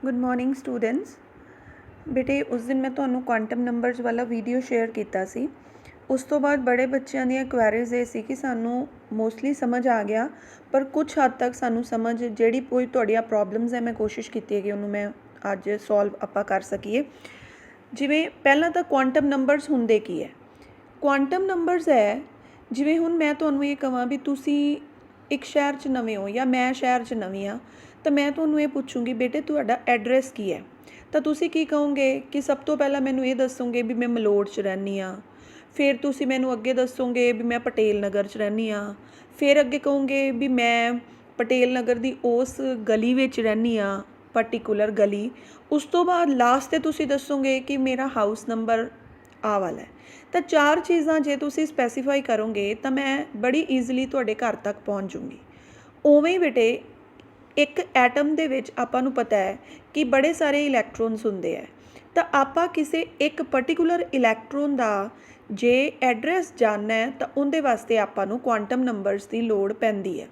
Good morning students. बेटे उस दिन मैं ਤੁਹਾਨੂੰ ਕੁਆਂਟਮ ਨੰਬਰਸ ਵਾਲਾ ਵੀਡੀਓ ਸ਼ੇਅਰ ਕੀਤਾ ਸੀ। ਉਸ ਤੋਂ ਬਾਅਦ ਬੜੇ ਬੱਚਿਆਂ ਦੀਆਂ ਕੁਐਰੀਜ਼ ਇਹ ਸੀ ਕਿ ਸਾਨੂੰ ਮੋਸਟਲੀ ਸਮਝ ਆ ਗਿਆ, ਪਰ ਕੁਝ ਹੱਦ ਤੱਕ ਸਾਨੂੰ ਸਮਝ ਜਿਹੜੀ ਕੋਈ ਤੁਹਾਡੀਆਂ ਪ੍ਰੋਬਲਮਸ ਹੈ ਮੈਂ ਕੋਸ਼ਿਸ਼ ਕੀਤੀ ਹੈ ਕਿ ਉਹਨੂੰ ਮੈਂ ਅੱਜ ਸੋਲਵ ਆਪਾਂ ਕਰ ਸਕੀਏ। ਜਿਵੇਂ ਪਹਿਲਾਂ ਤਾਂ ਕੁਆਂਟਮ ਨੰਬਰਸ ਹੁੰਦੇ ਕੀ ਹੈ? ਕੁਆਂਟਮ ਨੰਬਰਸ ਹੈ ਜਿਵੇਂ ਹੁਣ ਮੈਂ ਤੁਹਾਨੂੰ ਇਹ ਕਹਾਂ ਵੀ ਤੁਸੀਂ ਇੱਕ ਸ਼ਹਿਰ 'ਚ ਨਵੇਂ ਹੋ ਜਾਂ ਮੈਂ ਸ਼ਹਿਰ 'ਚ ਨਵੀਂ ਹਾਂ, ਤਾਂ ਮੈਂ ਤੁਹਾਨੂੰ ਇਹ ਪੁੱਛੂੰਗੀ ਬੇਟੇ ਤੁਹਾਡਾ ਐਡਰੈਸ ਕੀ ਹੈ? ਤਾਂ ਤੁਸੀਂ ਕੀ ਕਹੋਗੇ ਕਿ ਸਭ ਤੋਂ ਪਹਿਲਾਂ ਮੈਨੂੰ ਇਹ ਦੱਸੋਗੇ ਵੀ ਮੈਂ ਮਲੋਟ 'ਚ ਰਹਿੰਦੀ ਹਾਂ। ਫਿਰ ਤੁਸੀਂ ਮੈਨੂੰ ਅੱਗੇ ਦੱਸੋਗੇ ਵੀ ਮੈਂ ਪਟੇਲ ਨਗਰ 'ਚ ਰਹਿੰਦੀ ਹਾਂ। ਫਿਰ ਅੱਗੇ ਕਹੋਗੇ ਵੀ ਮੈਂ ਪਟੇਲ ਨਗਰ ਦੀ ਉਸ ਗਲੀ ਵਿੱਚ ਰਹਿੰਦੀ ਹਾਂ, ਪਰਟੀਕੂਲਰ ਗਲੀ। ਉਸ ਤੋਂ ਬਾਅਦ ਲਾਸਟ 'ਤੇ ਤੁਸੀਂ ਦੱਸੋਗੇ ਕਿ ਮੇਰਾ ਹਾਊਸ ਨੰਬਰ ਆਹ ਵਾਲਾ ਹੈ। ਤਾਂ 4 ਚੀਜ਼ਾਂ ਜੇ ਤੁਸੀਂ ਸਪੈਸੀਫਾਈ ਕਰੋਗੇ ਤਾਂ ਮੈਂ ਬੜੀ ਈਜ਼ੀਲੀ ਤੁਹਾਡੇ ਘਰ ਤੱਕ ਪਹੁੰਚ ਜੂੰਗੀ। ਉਵੇਂ ਹੀ ਬੇਟੇ ਇੱਕ ਐਟਮ ਦੇ ਵਿੱਚ ਆਪਾਂ ਨੂੰ ਪਤਾ ਹੈ ਕਿ ਬੜੇ ਸਾਰੇ ਇਲੈਕਟ੍ਰੋਨਸ ਹੁੰਦੇ ਹੈ, ਤਾਂ ਆਪਾਂ ਕਿਸੇ ਇੱਕ ਪਰਟੀਕੂਲਰ ਇਲੈਕਟ੍ਰੋਨ ਦਾ ਜੇ ਐਡਰੈਸ ਜਾਣਨਾ ਹੈ ਤਾਂ ਉਹਦੇ ਵਾਸਤੇ ਆਪਾਂ ਨੂੰ ਕੁਆਂਟਮ ਨੰਬਰਸ ਦੀ ਲੋੜ ਪੈਂਦੀ ਹੈ।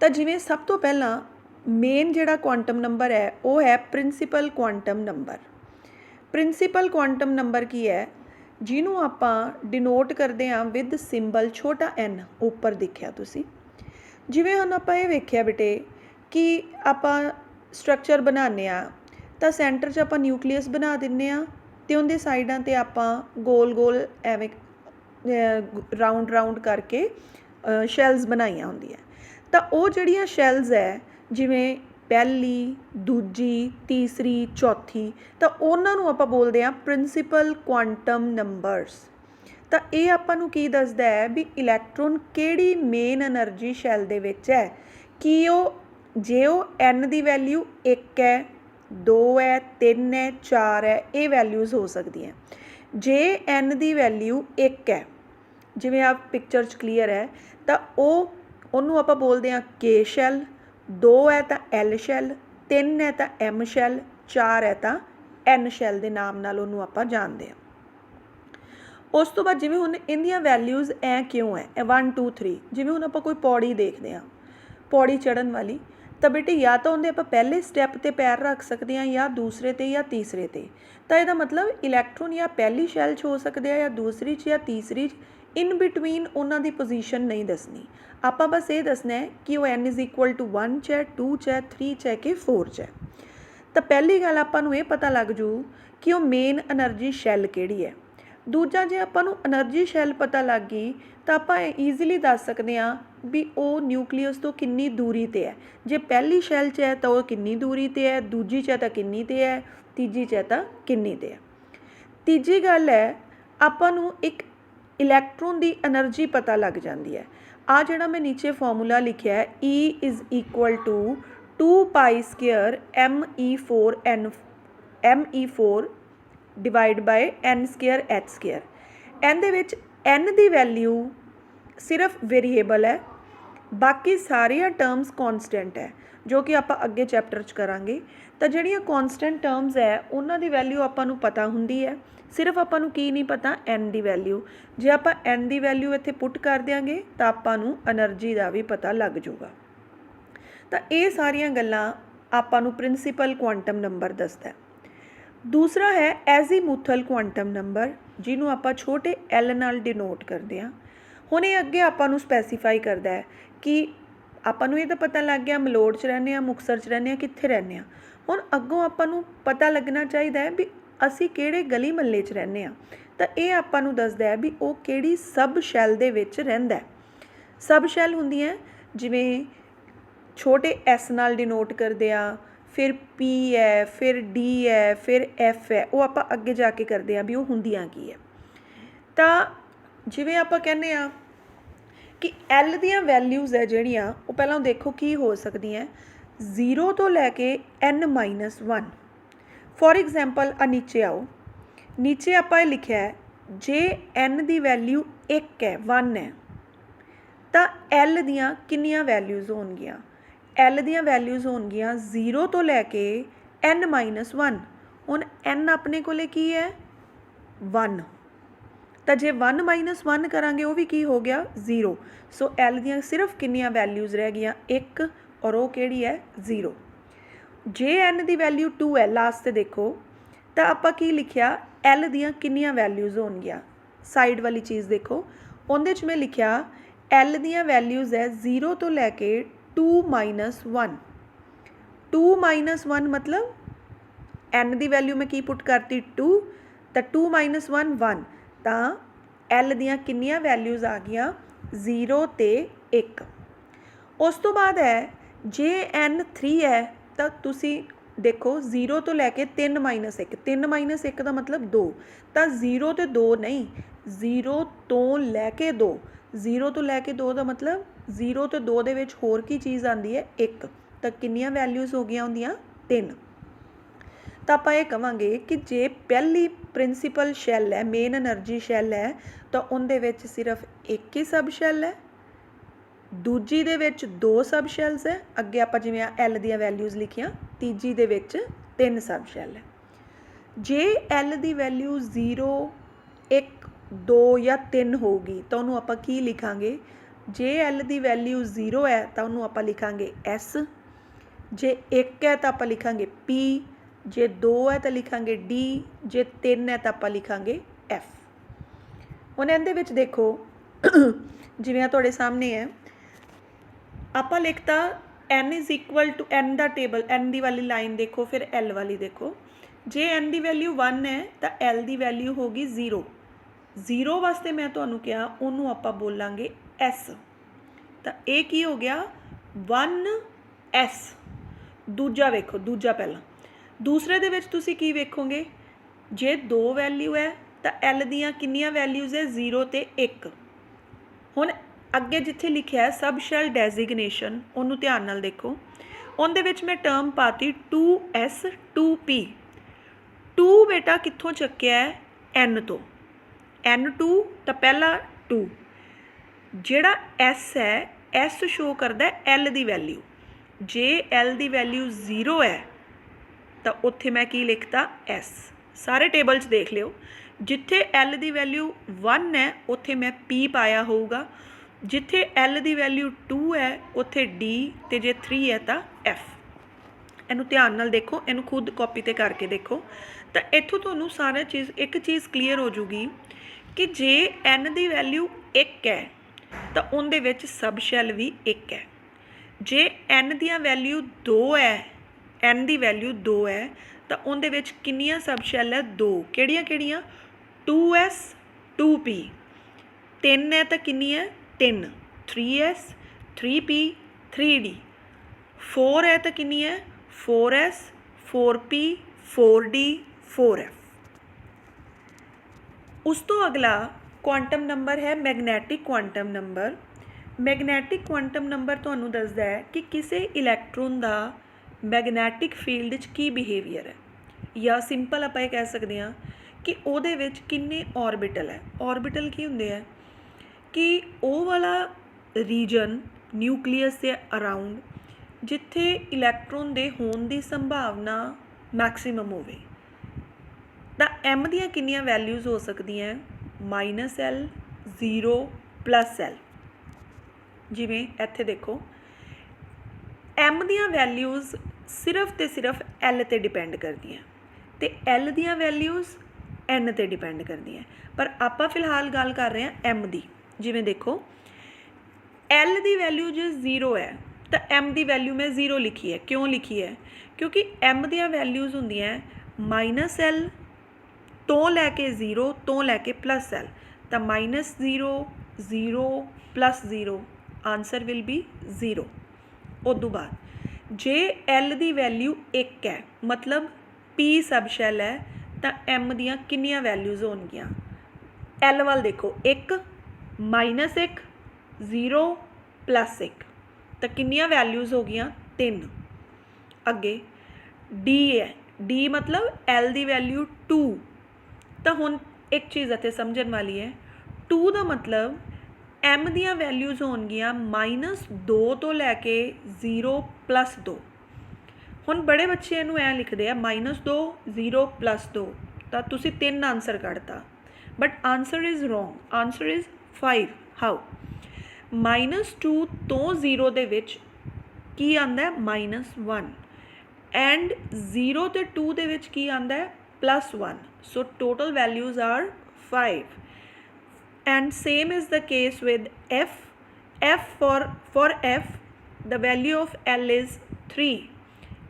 ਤਾਂ ਜਿਵੇਂ ਸਭ ਤੋਂ ਪਹਿਲਾਂ ਮੇਨ ਜਿਹੜਾ ਕੁਆਂਟਮ ਨੰਬਰ ਹੈ ਉਹ ਹੈ principal quantum number. Principal quantum number ਕੀ ਹੈ? ਜਿਹਨੂੰ ਆਪਾਂ ਡਿਨੋਟ ਕਰਦੇ ਹਾਂ ਵਿਦ ਸਿੰਬਲ ਛੋਟਾ n, ਉੱਪਰ ਦੇਖਿਆ ਤੁਸੀਂ। ਜਿਵੇਂ ਹੁਣ ਆਪਾਂ ਇਹ ਵੇਖਿਆ ਬੇਟੇ ਕਿ ਆਪਾਂ ਸਟਰਕਚਰ ਬਣਾਉਂਦੇ ਹਾਂ ਤਾਂ ਸੈਂਟਰ 'ਚ ਆਪਾਂ ਨਿਊਕਲੀਅਸ ਬਣਾ ਦਿੰਦੇ ਹਾਂ ਅਤੇ ਉਹਦੇ ਸਾਈਡਾਂ 'ਤੇ ਆਪਾਂ ਗੋਲ ਗੋਲ ਐਵੇਂ ਰਾਊਂਡ ਕਰਕੇ ਸ਼ੈਲਸ ਬਣਾਈਆਂ ਹੁੰਦੀਆਂ। ਤਾਂ ਉਹ ਜਿਹੜੀਆਂ ਸ਼ੈਲਸ ਹੈ ਜਿਵੇਂ ਪਹਿਲੀ, ਦੂਜੀ, ਤੀਸਰੀ, ਚੌਥੀ, ਤਾਂ ਉਹਨਾਂ ਨੂੰ ਆਪਾਂ ਬੋਲਦੇ ਹਾਂ ਪ੍ਰਿੰਸੀਪਲ ਕੁਆਂਟਮ ਨੰਬਰਸ। ਤਾਂ ਇਹ ਆਪਾਂ ਨੂੰ ਕੀ ਦੱਸਦਾ ਹੈ ਵੀ ਇਲੈਕਟ੍ਰੋਨ ਕਿਹੜੀ ਮੇਨ ਐਨਰਜੀ ਸ਼ੈਲ ਦੇ ਵਿੱਚ ਹੈ। ਕਿ ਉਹ ਜੇ ਉਹ n ਦੀ ਵੈਲਿਊ 1 ਹੈ, 2 ਹੈ, 3 ਹੈ, 4 ਹੈ, ਇਹ ਵੈਲਿਊਜ਼ ਹੋ ਸਕਦੀਆਂ। ਜੇ n ਦੀ ਵੈਲਿਊ 1 ਹੈ, ਜਿਵੇਂ ਆਪ ਪਿਕਚਰ 'ਚ ਕਲੀਅਰ ਹੈ, ਤਾਂ ਉਹਨੂੰ ਆਪਾਂ ਬੋਲਦੇ ਹਾਂ K ਸ਼ੈਲ, 2 ਹੈ ਤਾਂ L ਸ਼ੈਲ, 3 ਹੈ ਤਾਂ M ਸ਼ੈਲ, 4 ਹੈ ਤਾਂ N ਸ਼ੈਲ ਦੇ ਨਾਮ ਨਾਲ ਉਹਨੂੰ ਆਪਾਂ ਜਾਣਦੇ ਹਾਂ। ਉਸ ਤੋਂ ਬਾਅਦ ਜਿਵੇਂ ਹੁਣ ਇਹਦੀਆਂ ਵੈਲਿਊਜ਼ ਐ ਕਿਉਂ ਹੈ, 1 2 3, ਜਿਵੇਂ ਹੁਣ ਆਪਾਂ ਕੋਈ ਪੌੜੀ ਦੇਖਦੇ ਹਾਂ, ਪੌੜੀ ਚੜ੍ਹਨ ਵਾਲੀ, ਤਾਂ ਬੇਟੇ ਜਾਂ ਤਾਂ ਉਹਦੇ ਆਪਾਂ ਪਹਿਲੇ ਸਟੈਪ 'ਤੇ ਪੈਰ ਰੱਖ ਸਕਦੇ ਹਾਂ ਜਾਂ ਦੂਸਰੇ 'ਤੇ ਜਾਂ ਤੀਸਰੇ 'ਤੇ। ਤਾਂ ਇਹਦਾ ਮਤਲਬ ਇਲੈਕਟ੍ਰੋਨ ਜਾਂ ਪਹਿਲੀ ਸ਼ੈਲ 'ਚ ਹੋ ਸਕਦੇ ਆ ਜਾਂ ਦੂਸਰੀ 'ਚ ਜਾਂ ਤੀਸਰੀ 'ਚ। ਇਨ ਬਿਟਵੀਨ ਉਹਨਾਂ ਦੀ ਪੋਜੀਸ਼ਨ ਨਹੀਂ ਦੱਸਣੀ, ਆਪਾਂ ਬਸ ਇਹ ਦੱਸਣਾ ਹੈ ਕਿ ਉਹ n = 1 'ਚ ਹੈ, 2 'ਚ ਹੈ, 3 'ਚ ਹੈ ਕਿ 4 'ਚ ਹੈ। ਤਾਂ ਪਹਿਲੀ ਗੱਲ ਆਪਾਂ ਨੂੰ ਇਹ ਪਤਾ ਲੱਗ ਜੂ ਕਿ ਉਹ ਮੇਨ ਐਨਰਜੀ ਸ਼ੈਲ ਕਿਹੜੀ ਹੈ। ਦੂਜਾ, ਜੇ ਆਪਾਂ ਨੂੰ ਐਨਰਜੀ ਸ਼ੈਲ ਪਤਾ ਲੱਗ ਗਈ ਤਾਂ ਆਪਾਂ ਈਜ਼ੀਲੀ ਦੱਸ ਸਕਦੇ ਹਾਂ ਵੀ ਉਹ ਨਿਊਕਲੀਅਸ ਤੋਂ ਕਿੰਨੀ ਦੂਰੀ 'ਤੇ ਹੈ। ਜੇ ਪਹਿਲੀ ਸ਼ੈਲ 'ਚ ਹੈ ਤਾਂ ਉਹ ਕਿੰਨੀ ਦੂਰੀ 'ਤੇ ਹੈ, ਦੂਜੀ 'ਚ ਹੈ ਤਾਂ ਕਿੰਨੀ 'ਤੇ ਹੈ, ਤੀਜੀ 'ਚ ਹੈ ਤਾਂ ਕਿੰਨੀ 'ਤੇ ਹੈ। ਤੀਜੀ ਗੱਲ ਹੈ, ਆਪਾਂ ਨੂੰ ਇੱਕ ਇਲੈਕਟ੍ਰੋਨ ਦੀ ਐਨਰਜੀ ਪਤਾ ਲੱਗ ਜਾਂਦੀ ਹੈ। ਆਹ ਜਿਹੜਾ ਮੈਂ ਨੀਚੇ ਫਾਰਮੂਲਾ ਲਿਖਿਆ ਹੈ, E = 2π² me4 /n² h²। ਇਹਦੇ ਵਿੱਚ n ਦੀ ਵੈਲਿਊ ਸਿਰਫ ਵੇਰੀਏਬਲ ਹੈ, ਬਾਕੀ ਸਾਰੀਆਂ ਟਰਮਸ ਕੌਨਸਟੈਂਟ ਹੈ, ਜੋ ਕਿ ਆਪਾਂ ਅੱਗੇ ਚੈਪਟਰ 'ਚ ਕਰਾਂਗੇ। ਤਾਂ ਜਿਹੜੀਆਂ ਕੌਨਸਟੈਂਟ ਟਰਮਸ ਹੈ ਉਹਨਾਂ ਦੀ ਵੈਲਿਊ ਆਪਾਂ ਨੂੰ ਪਤਾ ਹੁੰਦੀ ਹੈ, ਸਿਰਫ ਆਪਾਂ ਨੂੰ ਕੀ ਨਹੀਂ ਪਤਾ, n ਦੀ ਵੈਲਿਊ। ਜੇ ਆਪਾਂ n ਦੀ ਵੈਲਿਊ ਇੱਥੇ ਪੁੱਟ ਕਰ ਦਿਆਂਗੇ ਤਾਂ ਆਪਾਂ ਨੂੰ ਐਨਰਜੀ ਦਾ ਵੀ ਪਤਾ ਲੱਗ ਜੂਗਾ। ਤਾਂ ਇਹ ਸਾਰੀਆਂ ਗੱਲਾਂ ਆਪਾਂ ਨੂੰ ਪ੍ਰਿੰਸੀਪਲ ਕੁਆਂਟਮ ਨੰਬਰ ਦੱਸਦਾ। ਦੂਸਰਾ ਹੈ ਐਜ਼ੀਮੂਥਲ ਕੁਆਂਟਮ ਨੰਬਰ, ਜਿਹਨੂੰ ਆਪਾਂ ਛੋਟੇ l ਨਾਲ ਡਿਨੋਟ ਕਰਦੇ ਹਾਂ। ਹੁਣ ਇਹ ਅੱਗੇ ਆਪਾਂ ਨੂੰ ਸਪੈਸੀਫਾਈ ਕਰਦਾ ਹੈ ਕਿ ਆਪਾਂ ਨੂੰ ਇਹ ਤਾਂ ਪਤਾ ਲੱਗ ਗਿਆ ਮਲੋਟ 'ਚ ਰਹਿੰਦੇ ਹਾਂ, ਮੁਕਤਸਰ 'ਚ ਰਹਿੰਦੇ ਹਾਂ, ਕਿੱਥੇ ਰਹਿੰਦੇ ਹਾਂ। ਹੁਣ ਅੱਗੋਂ ਆਪਾਂ ਨੂੰ ਪਤਾ ਲੱਗਣਾ ਚਾਹੀਦਾ ਹੈ ਵੀ ਅਸੀਂ ਕਿਹੜੇ ਗਲੀ ਮਹੱਲੇ 'ਚ ਰਹਿੰਦੇ ਹਾਂ। ਤਾਂ ਇਹ ਆਪਾਂ ਨੂੰ ਦੱਸਦਾ ਹੈ ਵੀ ਉਹ ਕਿਹੜੀ ਸਬ ਸ਼ੈਲ ਦੇ ਵਿੱਚ ਰਹਿੰਦਾ। ਸਬ ਸ਼ੈਲ ਹੁੰਦੀਆਂ ਜਿਵੇਂ ਛੋਟੇ s ਨਾਲ ਡਿਨੋਟ ਕਰਦੇ ਆ, ਫਿਰ P ਹੈ, ਫਿਰ D ਹੈ, ਫਿਰ F ਹੈ, ਉਹ ਆਪਾਂ ਅੱਗੇ ਜਾ ਕੇ ਕਰਦੇ ਹਾਂ ਵੀ ਉਹ ਹੁੰਦੀਆਂ ਕੀ ਹੈ। ਤਾਂ ਜਿਵੇਂ ਆਪਾਂ ਕਹਿੰਦੇ ਹਾਂ ਕਿ L ਦੀਆਂ ਵੈਲਿਊਜ਼ ਹੈ ਜਿਹੜੀਆਂ, ਉਹ ਪਹਿਲਾਂ ਦੇਖੋ ਕੀ ਹੋ ਸਕਦੀਆਂ, 0 ਤੋਂ ਲੈ ਕੇ n-1। ਫੋਰ ਐਗਜ਼ਾਮਪਲ ਆ ਨੀਚੇ ਆਓ, ਨੀਚੇ ਆਪਾਂ ਇਹ ਲਿਖਿਆ ਹੈ ਜੇ n ਦੀ ਵੈਲਿਊ 1 ਹੈ, 1 ਹੈ, ਤਾਂ L ਦੀਆਂ ਕਿੰਨੀਆਂ ਵੈਲਿਊਜ਼ ਹੋਣਗੀਆਂ? L ਦੀਆਂ ਵੈਲਿਊਜ਼ ਹੋਣਗੀਆਂ 0 ਤੋਂ ਲੈ ਕੇ n-1। ਹੁਣ n ਆਪਣੇ ਕੋਲੇ ਕੀ ਹੈ? 1। ਤਾਂ ਜੇ 1 - 1 ਕਰਾਂਗੇ ਉਹ ਵੀ ਕੀ ਹੋ ਗਿਆ? 0। ਸੋ L ਦੀਆਂ ਸਿਰਫ ਕਿੰਨੀਆਂ ਵੈਲਿਊਜ਼ ਰਹਿ ਗਈਆਂ? 1, ਔਰ ਉਹ ਕਿਹੜੀ ਹੈ? 0। जे n की वैल्यू 2 है लास्ट से देखो तो आप की लिखिया l दियाँ किन्नियां वैल्यूज़ होणगियां साइड वाली चीज़ देखो उहदे च मैं लिखिया l दियाँ वैल्यूज़ है 0 तो लैके 2 माइनस 1 2 माइनस 1 मतलब n की वैल्यू मैं की पुट करती 2 तो 2 माइनस 1 1 तो l दियाँ किन्नियां वैल्यूज़ आ गई 0 ते 1। उस तो बाद है जे n 3 है तो तुसी देखो 0 तो लैके 3 माइनस 1 3 माइनस 1 का मतलब 2 तो 0 तो 2 नहीं 0 तो लैके 2 0 तो लैके 2 का मतलब 0 तो 2 दे विच होर की चीज़ आती है 1 तो किन्नियां वैल्यूज़ हो गई होंदियां 3। तो आप ये कहांगे कि जे पहली प्रिंसीपल शैल है मेन एनर्जी शैल है तो उनदे विच सिर्फ एक ही सब शैल है दूजी दे विच 2 सब शैल्स है अगे आप जिवें एल दी वैल्यूज़ लिखियां तीजी दे विच 3 सब शैल है। जे एल दी वैल्यू 0 1 2 या 3 होगी तो उन्होंने आप की लिखांगे जे एल दी वैल्यू 0 है तो उन्होंने आप लिखांगे एस जे 1 है तो आप लिखांगे पी जे 2 है तो लिखांगे डी जे 3 है तो आप लिखांगे एफ। हुण इहदे विच देखो जिवें तुहाडे सामने है आप लिखता n is equal to n का टेबल n की वाली लाइन देखो फिर l वाली देखो जे n की वैल्यू 1 है तो l की वैल्यू होगी 0 0 वास्ते मैं तुहानू कहा उन्होंने आप बोलांगे s तो ये की हो गया 1s। दूजा वेखो दूजा पहला दूसरे दे विच तुसी की वेखोगे जे 2 वैल्यू है तो l दियाँ किन्नियां वैल्यूज़ है 0 ते 1। हुण अगे जिथे लिखा है सब शैल डेजिग्नेशन उन्होंने ध्यान नाल देखो उनदे विच मैं टर्म पाती 2s 2p 2 बेटा कित्थों चक्या है n तो n2 तो पहला 2 जिहड़ा s है s शो करता है l की वैल्यू जे l की वैल्यू 0 है तो उत्थे मैं की लिखता s सारे टेबल च देख लियो जिथे l की वैल्यू 1 है उत्थे मैं p पाया होगा जिथे l की वैल्यू 2 है उत्थे d ते जे 3 है तो f। इनू ध्यान नाल देखो इनू खुद कॉपी ते करके देखो तो इत्थों तुहानू सारा चीज़ एक चीज़ क्लीयर हो जूगी कि जे n की वैल्यू 1 है तो उनदे विच सब शैल भी 1 है। जे n दियाँ वैल्यू 2 है n की वैल्यू 2 है तो उनदे विच किन्नियां सब शैल है 2 किहड़ियां किहड़ियां 2s 2p 3 है तो किन्नी है 3 3s 3p 3d 4 है तो किन्नी है 4s 4p 4d 4f। उस तो अगला क्वांटम नंबर है magnetic quantum number. Magnetic quantum number तुहानू दसदा है कि किसी इलैक्ट्रॉन का मैगनैटिक फील्ड च की बिहेवियर है या सिंपल आप कह सकते हैं कि उहदे विच किन्ने ऑर्बिटल है। ऑर्बिटल की हुंदे है कि वो वाला रीजन न्यूक्लीयस के अराउंड जिथे इलैक्ट्रॉन दे होने की संभावना मैक्सीमम होवे तो m दियाँ किन्नियां वैल्यूज़ हो सकदियां -l 0 +l। जिवें इत्थे देखो m दियाँ वैल्यूज़ सिर्फ तो सिर्फ l ते डिपेंड करदियां ते l दियाँ वैल्यूज़ n ते डिपेंड करदियां पर आपां फिलहाल गल कर रहे हैं m दी। जिवें देखो l की वैल्यू जो 0 है तो m की वैल्यू मैं 0 लिखी है क्यों लिखी है क्योंकि m दियाँ वैल्यूज़ होंदियां -l तो लैके 0 तो लैके +l तो -0 0 +0 आंसर विल बी 0। उदू बाद जे l की वैल्यू 1 है मतलब p सब शैल है तो m दियाँ किन्नियां वैल्यूज़ होणगियां l वाल देखो 1 -1 0 +1 तो किन्नियां वैल्यूज़ हो गई 3। अगे d है d मतलब l की वैल्यू 2 तो हुण एक चीज़ इत्थे समझण वाली है 2 का मतलब m दियां वैल्यूज़ होणगियां -2 तो लैके 0 +2। हुण बड़े बच्चे इनू ऐ लिखते हैं -2 0 +2 तो तुसी 3 आंसर कढ़ता but answer is wrong answer is 5। How -2 तो 0 दे विच की आंदा है -1 एंड 0 ਤੇ 2 ਦੇ ਵਿੱਚ ਕੀ ਆਉਂਦਾ ਹੈ +1 so total values are 5 and same is the case with f for f the value of L is 3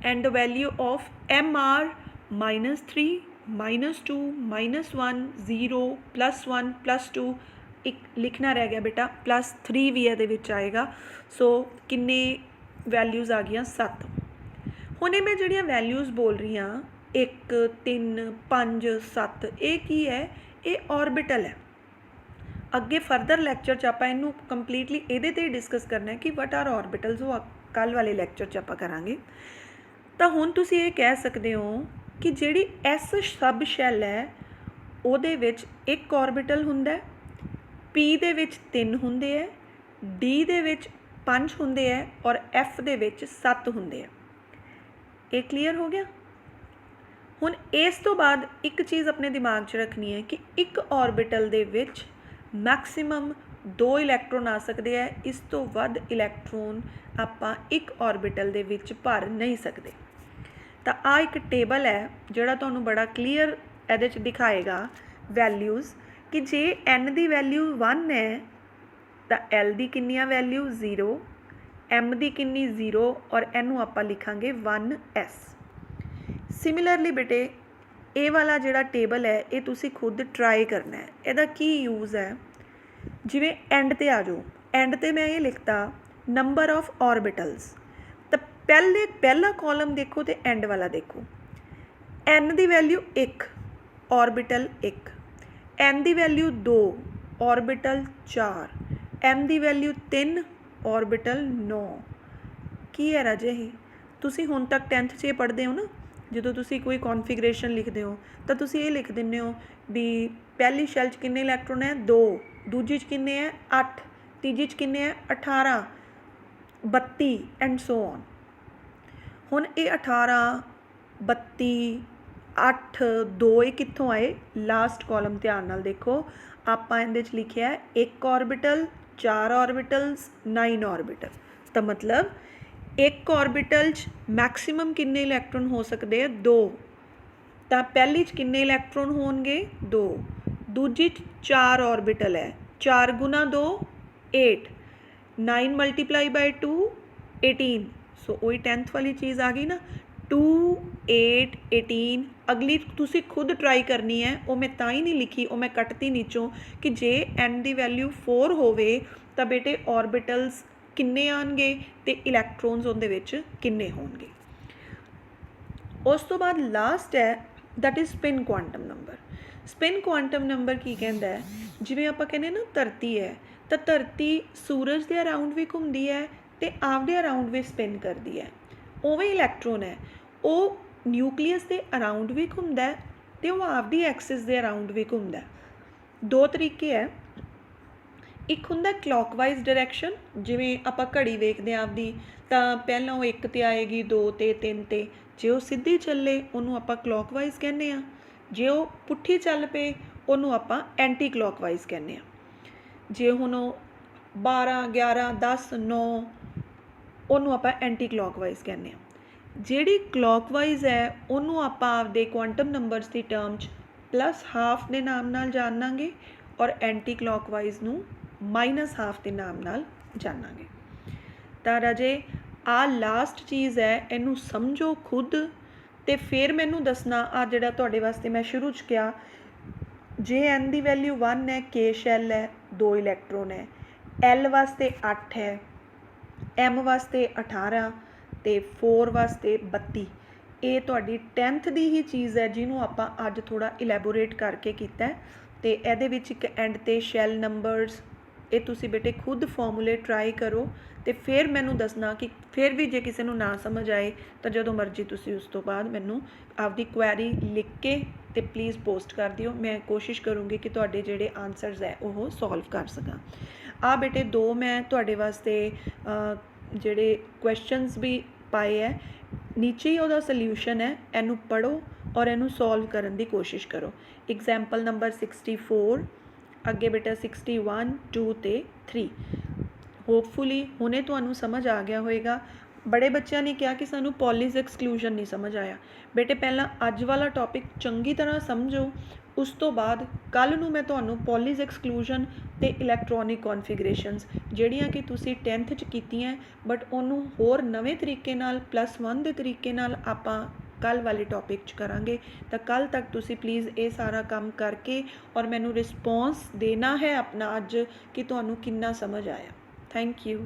and the value of M are -3 -2 -1 0 +1 +2 ਇੱਕ ਲਿਖਣਾ ਰਹਿ ਗਿਆ ਬੇਟਾ +3 ਵੀ ਇਹਦੇ ਵਿੱਚ ਆਏਗਾ ਸੋ ਕਿੰਨੇ ਵੈਲਿਊਜ਼ ਆ ਗਈਆਂ 7 ਹੁਣ ਇਹ ਮੈਂ ਜਿਹੜੀਆਂ ਵੈਲਿਊਜ਼ ਬੋਲ ਰਹੀ ਹਾਂ 1 3 5 7 ਇਹ ਕੀ ਹੈ ਇਹ ਔਰਬਿਟਲ ਹੈ ਅੱਗੇ ਫਰਦਰ ਲੈਕਚਰ 'ਚ ਆਪਾਂ ਇਹਨੂੰ ਕੰਪਲੀਟਲੀ ਇਹਦੇ 'ਤੇ ਹੀ ਡਿਸਕਸ ਕਰਨਾ ਹੈ ਕਿ ਵਟ ਆਰ ਔਰਬਿਟਲਸ ਉਹ ਕੱਲ੍ਹ ਵਾਲੇ ਲੈਕਚਰ 'ਚ ਆਪਾਂ ਕਰਾਂਗੇ ਤਾਂ ਹੁਣ ਤੁਸੀਂ ਇਹ ਕਹਿ ਸਕਦੇ ਹੋ ਕਿ ਜਿਹੜੀ ਐਸ ਸਬ ਸ਼ੈਲ ਹੈ ਉਹਦੇ ਵਿੱਚ ਇੱਕ ਔਰਬਿਟਲ ਹੁੰਦਾ ਹੈ ਪੀ ਦੇ ਵਿੱਚ 3 ਹੁੰਦੇ ਹੈ ਡੀ ਦੇ ਵਿੱਚ 5 ਹੁੰਦੇ ਹੈ ਔਰ ਐਫ ਦੇ ਵਿੱਚ 7 ਹੁੰਦੇ ਹੈ ਇਹ ਕਲੀਅਰ ਹੋ ਗਿਆ ਹੁਣ ਇਸ ਤੋਂ ਬਾਅਦ ਇੱਕ ਚੀਜ਼ ਆਪਣੇ ਦਿਮਾਗ 'ਚ ਰੱਖਣੀ ਹੈ ਕਿ ਇੱਕ ਔਰਬਿਟਲ ਦੇ ਵਿੱਚ ਮੈਕਸਿਮਮ 2 ਇਲੈਕਟ੍ਰੋਨ ਆ ਸਕਦੇ ਹੈ ਇਸ ਤੋਂ ਵੱਧ ਇਲੈਕਟ੍ਰੋਨ ਆਪਾਂ ਇੱਕ ਔਰਬਿਟਲ ਦੇ ਵਿੱਚ ਭਰ ਨਹੀਂ ਸਕਦੇ ਤਾਂ ਆ ਇੱਕ ਟੇਬਲ ਹੈ ਜਿਹੜਾ ਤੁਹਾਨੂੰ ਬੜਾ ਕਲੀਅਰ ਇਹਦੇ 'ਚ ਦਿਖਾਏਗਾ ਵੈਲਿਊਜ਼ ਕਿ ਜੇ n ਦੀ ਵੈਲਿਊ 1 ਹੈ ਤਾਂ l ਦੀ ਕਿੰਨੀਆਂ ਵੈਲਿਊ 0 m ਦੀ ਕਿੰਨੀ 0 ਔਰ ਇਹਨੂੰ ਆਪਾਂ ਲਿਖਾਂਗੇ 1s ਸਿਮਿਲਰਲੀ ਬੇਟੇ ਇਹ ਵਾਲਾ ਜਿਹੜਾ ਟੇਬਲ ਹੈ ਇਹ ਤੁਸੀਂ ਖੁਦ ਟਰਾਈ ਕਰਨਾ ਹੈ ਇਹਦਾ ਕੀ ਯੂਜ਼ ਹੈ ਜਿਵੇਂ ਐਂਡ 'ਤੇ ਆ ਜਾਓ ਐਂਡ 'ਤੇ ਮੈਂ ਇਹ ਲਿਖਤਾ ਨੰਬਰ ਆਫ ਔਰਬਿਟਲਸ ਤਾਂ ਪਹਿਲਾ ਕਾਲਮ ਦੇਖੋ ਅਤੇ ਐਂਡ ਵਾਲਾ ਦੇਖੋ n ਦੀ ਵੈਲਿਊ 1 ਔਰਬਿਟਲ 1 n ਦੀ ਵੈਲਿਊ 2 ਔਰਬਿਟਲ 4 m ਦੀ ਵੈਲਿਊ 3 ਔਰਬਿਟਲ 9 ਕੀ ਹੈ ਰਾਜੇ ਇਹ ਤੁਸੀਂ ਹੁਣ ਤੱਕ 10th 'ਚ ਇਹ ਪੜ੍ਹਦੇ ਹੋ ਨਾ ਜਦੋਂ ਤੁਸੀਂ ਕੋਈ ਕੌਨਫੀਗਰੇਸ਼ਨ ਲਿਖਦੇ ਹੋ ਤਾਂ ਤੁਸੀਂ ਇਹ ਲਿਖ ਦਿੰਦੇ ਹੋ ਵੀ ਪਹਿਲੀ ਸ਼ੈਲ 'ਚ ਕਿੰਨੇ ਇਲੈਕਟ੍ਰੋਨ ਹੈ 2 ਦੂਜੀ 'ਚ ਕਿੰਨੇ ਹੈ 8 ਤੀਜੀ 'ਚ ਕਿੰਨੇ ਹੈ 18 32 ਐਂਡ ਸੋ ਔਨ ਹੁਣ ਇਹ 18 32 8 2 ਇਹ ਕਿੱਥੋਂ ਆਏ ਲਾਸਟ ਕਾਲਮ ਧਿਆਨ ਨਾਲ ਦੇਖੋ ਆਪਾਂ ਇਹਦੇ 'ਚ ਲਿਖਿਆ 1 ਔਰਬਿਟਲ 4 ਔਰਬਿਟਲਸ 9 ਔਰਬਿਟਲ ਤਾਂ ਮਤਲਬ ਇੱਕ ਔਰਬਿਟਲ 'ਚ ਮੈਕਸਿਮਮ ਕਿੰਨੇ ਇਲੈਕਟ੍ਰੋਨ ਹੋ ਸਕਦੇ ਆ 2 ਤਾਂ ਪਹਿਲੀ 'ਚ ਕਿੰਨੇ ਇਲੈਕਟ੍ਰੋਨ ਹੋਣਗੇ 2 ਦੂਜੀ 'ਚ 4 ਔਰਬਿਟਲ ਹੈ 4 ਗੁਣਾ 2 8 9 ਮਲਟੀਪਲਾਈ ਬਾਈ 2 18 ਸੋ ਉਹੀ 10th ਵਾਲੀ ਚੀਜ਼ ਆ ਗਈ ਨਾ 2 8 18 ਅਗਲੀ ਤੁਸੀਂ ਖੁਦ ਟਰਾਈ ਕਰਨੀ ਹੈ ਉਹ ਮੈਂ ਤਾਂ ਹੀ ਨਹੀਂ ਲਿਖੀ ਉਹ ਮੈਂ ਕੱਟਤੀ ਨੀਚੋਂ ਕਿ ਜੇ n ਦੀ ਵੈਲਿਊ 4 ਹੋਵੇ ਤਾਂ ਬੇਟੇ ਔਰਬਿਟਲਸ ਕਿੰਨੇ ਆਉਣਗੇ ਅਤੇ ਇਲੈਕਟ੍ਰੋਨਸ ਉਹਦੇ ਵਿੱਚ ਕਿੰਨੇ ਹੋਣਗੇ ਉਸ ਤੋਂ ਬਾਅਦ ਲਾਸਟ ਹੈ that is spin quantum number spin quantum number ਕੀ ਕਹਿੰਦਾ ਹੈ ਜਿਵੇਂ ਆਪਾਂ ਕਹਿੰਦੇ ਨਾ ਧਰਤੀ ਹੈ ਤਾਂ ਧਰਤੀ ਸੂਰਜ ਦੇ ਅਰਾਊਂਡ ਵੀ ਘੁੰਮਦੀ ਹੈ ਅਤੇ ਆਪਦੇ ਅਰਾਊਂਡ ਵੀ ਸਪਿਨ ਕਰਦੀ ਹੈ ਉਵੇਂ ਇਲੈਕਟ੍ਰੋਨ ਹੈ ਉਹ ਨਿਊਕਲੀਅਸ ਦੇ ਅਰਾਊਂਡ ਵੀ ਘੁੰਮਦਾ ਹੈ ਅਤੇ ਉਹ ਆਪਦੀ ਐਕਸਿਸ ਦੇ ਅਰਾਊਂਡ ਵੀ ਘੁੰਮਦਾ ਦੋ ਤਰੀਕੇ ਹੈ ਇੱਕ ਹੁੰਦਾ ਕਲੌਕਵਾਈਜ਼ ਡਾਇਰੈਕਸ਼ਨ ਜਿਵੇਂ ਆਪਾਂ ਘੜੀ ਵੇਖਦੇ ਹਾਂ ਆਪਦੀ ਤਾਂ ਪਹਿਲਾਂ ਉਹ 1 'ਤੇ ਆਏਗੀ 2 'ਤੇ 3 'ਤੇ ਜੇ ਉਹ ਸਿੱਧੀ ਚੱਲੇ ਉਹਨੂੰ ਆਪਾਂ ਕਲੌਕਵਾਈਜ਼ ਕਹਿੰਦੇ ਹਾਂ ਜੇ ਉਹ ਪੁੱਠੀ ਚੱਲ ਪਏ ਉਹਨੂੰ ਆਪਾਂ ਐਂਟੀ ਕਲੌਕਵਾਈਜ਼ ਕਹਿੰਦੇ ਹਾਂ ਜੇ ਹੁਣ ਉਹ 12 11 10 9 ਉਹਨੂੰ ਆਪਾਂ ਐਂਟੀ ਕਲੌਕਵਾਈਜ਼ ਕਹਿੰਦੇ ਹਾਂ ਜਿਹੜੀ ਕਲੌਕਵਾਈਜ਼ ਹੈ ਉਹਨੂੰ ਆਪਾਂ ਆਪਦੇ ਕੁਆਂਟਮ ਨੰਬਰਸ ਦੀ ਟਰਮ 'ਚ +½ ਦੇ ਨਾਮ ਨਾਲ ਜਾਣਾਂਗੇ ਔਰ ਐਂਟੀ ਕਲੌਕਵਾਈਜ਼ ਨੂੰ -½ ਦੇ ਨਾਮ ਨਾਲ ਜਾਣਾਂਗੇ ਤਾਂ ਰਾਜੇ ਆਹ ਲਾਸਟ ਚੀਜ਼ ਹੈ ਇਹਨੂੰ ਸਮਝੋ ਖੁਦ ਅਤੇ ਫਿਰ ਮੈਨੂੰ ਦੱਸਣਾ ਆਹ ਜਿਹੜਾ ਤੁਹਾਡੇ ਵਾਸਤੇ ਮੈਂ ਸ਼ੁਰੂ 'ਚ ਕਿਹਾ ਜੇ n ਦੀ ਵੈਲਿਊ 1 ਹੈ k ਸ਼ੈਲ ਹੈ 2 ਇਲੈਕਟ੍ਰੋਨ ਹੈ l ਵਾਸਤੇ 8 ਹੈ m ਵਾਸਤੇ 18 ਅਤੇ 4 ਵਾਸਤੇ 32 ਇਹ ਤੁਹਾਡੀ 10th ਦੀ ਹੀ ਚੀਜ਼ ਹੈ ਜਿਹਨੂੰ ਆਪਾਂ ਅੱਜ ਥੋੜ੍ਹਾ ਇਲੈਬੋਰੇਟ ਕਰਕੇ ਕੀਤਾ ਅਤੇ ਇਹਦੇ ਵਿੱਚ ਇੱਕ ਐਂਡ 'ਤੇ ਸ਼ੈਲ ਨੰਬਰਸ ਇਹ ਤੁਸੀਂ ਬੇਟੇ ਖੁਦ ਫਾਰਮੂਲੇ ਟਰਾਈ ਕਰੋ ਅਤੇ ਫਿਰ ਮੈਨੂੰ ਦੱਸਣਾ ਕਿ ਫਿਰ ਵੀ ਜੇ ਕਿਸੇ ਨੂੰ ਨਾ ਸਮਝ ਆਏ ਤਾਂ ਜਦੋਂ ਮਰਜ਼ੀ ਤੁਸੀਂ ਉਸ ਤੋਂ ਬਾਅਦ ਮੈਨੂੰ ਆਪਦੀ ਕੁਐਰੀ ਲਿਖ ਕੇ ਅਤੇ ਪਲੀਜ਼ ਪੋਸਟ ਕਰ ਦਿਓ ਮੈਂ ਕੋਸ਼ਿਸ਼ ਕਰੂੰਗੀ ਕਿ ਤੁਹਾਡੇ ਜਿਹੜੇ ਆਨਸਰਸ ਹੈ ਉਹ ਸੋਲਵ ਕਰ ਸਕਾਂ ਆਹ ਬੇਟੇ 2 ਮੈਂ ਤੁਹਾਡੇ ਵਾਸਤੇ ਜਿਹੜੇ ਕੁਐਸਚਨਸ ਵੀ ਪਾਏ ਹੈ ਨੀਚੇ ਹੀ ਉਹਦਾ ਸਲਿਊਸ਼ਨ ਹੈ ਇਹਨੂੰ ਪੜ੍ਹੋ ਔਰ ਇਹਨੂੰ ਸੋਲਵ ਕਰਨ ਦੀ ਕੋਸ਼ਿਸ਼ ਕਰੋ ਐਗਜ਼ਾਮਪਲ ਨੰਬਰ 64 ਅੱਗੇ ਬੇਟਾ 61 2 ਅਤੇ 3 ਹੋਪਫੁਲੀ ਹੁਣੇ ਤੁਹਾਨੂੰ ਸਮਝ ਆ ਗਿਆ ਹੋਏਗਾ ਬੜੇ ਬੱਚਿਆਂ ਨੇ ਕਿਹਾ ਕਿ ਸਾਨੂੰ ਪੋਲੀਜ਼ ਐਕਸਕਲੂਜਨ ਨਹੀਂ ਸਮਝ ਆਇਆ। ਬੇਟੇ ਪਹਿਲਾਂ ਅੱਜ ਵਾਲਾ ਟੌਪਿਕ ਚੰਗੀ ਤਰ੍ਹਾਂ ਸਮਝੋ, ਉਸ ਤੋਂ ਬਾਅਦ ਕੱਲ੍ਹ ਨੂੰ ਮੈਂ ਤੁਹਾਨੂੰ ਪੋਲੀਜ਼ ਐਕਸਕਲੂਜਨ ਅਤੇ ਇਲੈਕਟ੍ਰੋਨਿਕ ਕੌਨਫੀਗਰੇਸ਼ਨਸ ਜਿਹੜੀਆਂ ਕਿ ਤੁਸੀਂ 10th 'ਚ ਕੀਤੀਆਂ ਬਟ ਉਹਨੂੰ ਹੋਰ ਨਵੇਂ ਤਰੀਕੇ ਨਾਲ +1 ਦੇ ਤਰੀਕੇ ਨਾਲ ਆਪਾਂ ਕੱਲ੍ਹ ਵਾਲੇ ਟੌਪਿਕ 'ਚ ਕਰਾਂਗੇ। ਤਾਂ ਕੱਲ੍ਹ ਤੱਕ ਤੁਸੀਂ ਪਲੀਜ਼ ਇਹ ਸਾਰਾ ਕੰਮ ਕਰਕੇ ਔਰ ਮੈਨੂੰ ਰਿਸਪੌਂਸ ਦੇਣਾ ਹੈ ਆਪਣਾ ਅੱਜ ਕਿ ਤੁਹਾਨੂੰ ਕਿੰਨਾ ਸਮਝ ਆਇਆ। Thank you.